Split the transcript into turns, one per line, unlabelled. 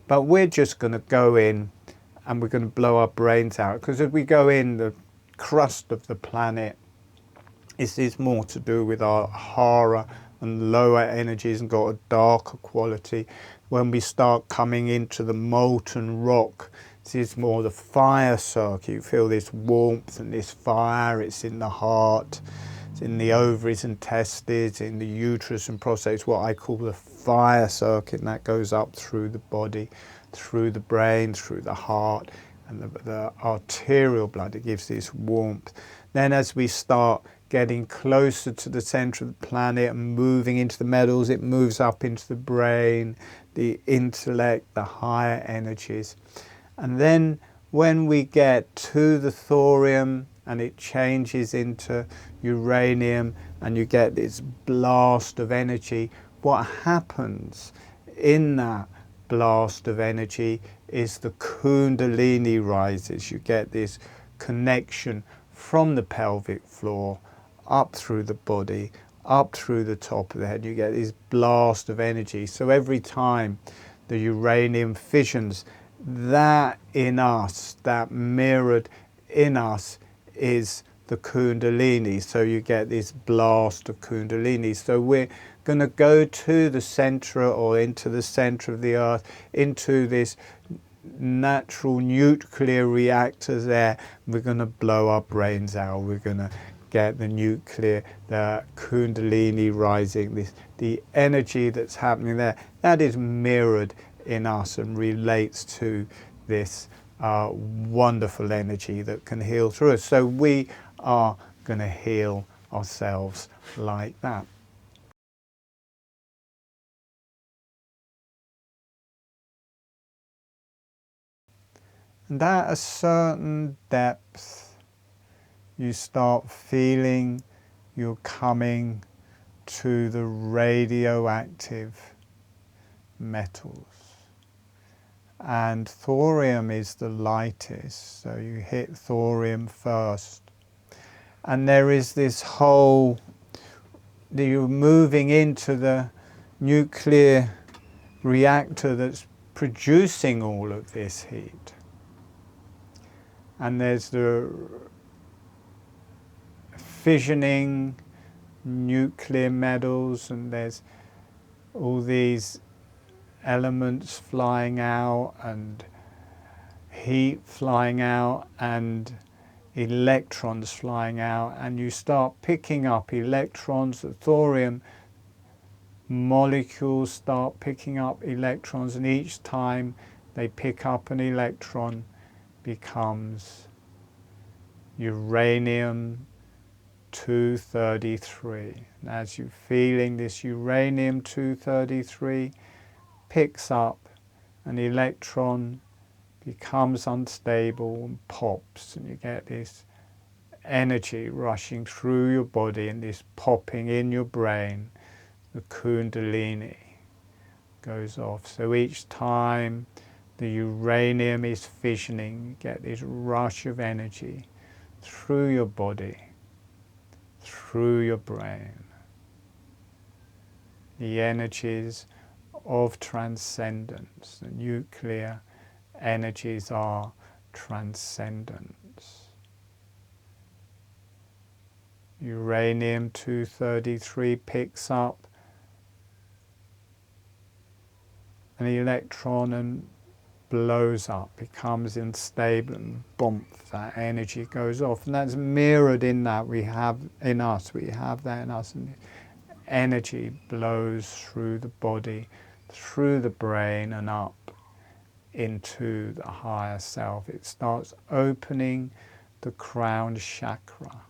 But we're just going to go in and we're going to blow our brains out, because as we go in, the crust of the planet is more to do with our hara and lower energies and got a darker quality. When we start coming into the molten rock, this is more the fire circuit. You feel this warmth and this fire. It's in the heart, it's in the ovaries and testes, in the uterus and prostate. It's what I call the fire circuit, and that goes up through the body, through the brain, through the heart, and the arterial blood. It gives this warmth. Then as we start getting closer to the center of the planet and moving into the metals, it moves up into the brain, the intellect, the higher energies. And then when we get to the thorium and it changes into uranium and you get this blast of energy, what happens in that blast of energy is the Kundalini rises. You get this connection from the pelvic floor up through the body, up through the top of the head. You get this blast of energy. So every time the uranium fissions, that in us, that mirrored in us, is the Kundalini. So you get this blast of Kundalini. So we're going to go to the center, or into the center of the earth, into this natural nuclear reactor there. We're going to blow our brains out. We're going to get the nuclear, the Kundalini rising, the energy that's happening there, that is mirrored in us and relates to this wonderful energy that can heal through us. So we are going to heal ourselves like that. And at a certain depth, you start feeling you're coming to the radioactive metals. And thorium is the lightest, so you hit thorium first. And there is this whole, you're moving into the nuclear reactor that's producing all of this heat. And there's the fissioning nuclear metals, and there's all these elements flying out and heat flying out and electrons flying out, and you start picking up electrons. The thorium molecules start picking up electrons, and each time they pick up an electron becomes uranium 233. And as you're feeling this uranium 233 picks up an electron, becomes unstable and pops, and you get this energy rushing through your body and this popping in your brain. The Kundalini goes off. So each time the uranium is fissioning, you get this rush of energy through your body, through your brain. The energies of transcendence, the nuclear energies are transcendence. Uranium 233 picks up an electron and blows up, becomes unstable, and bump, that energy goes off. And that's mirrored in that we have in us. We have that in us, and energy blows through the body, through the brain and up into the higher self. It starts opening the crown chakra.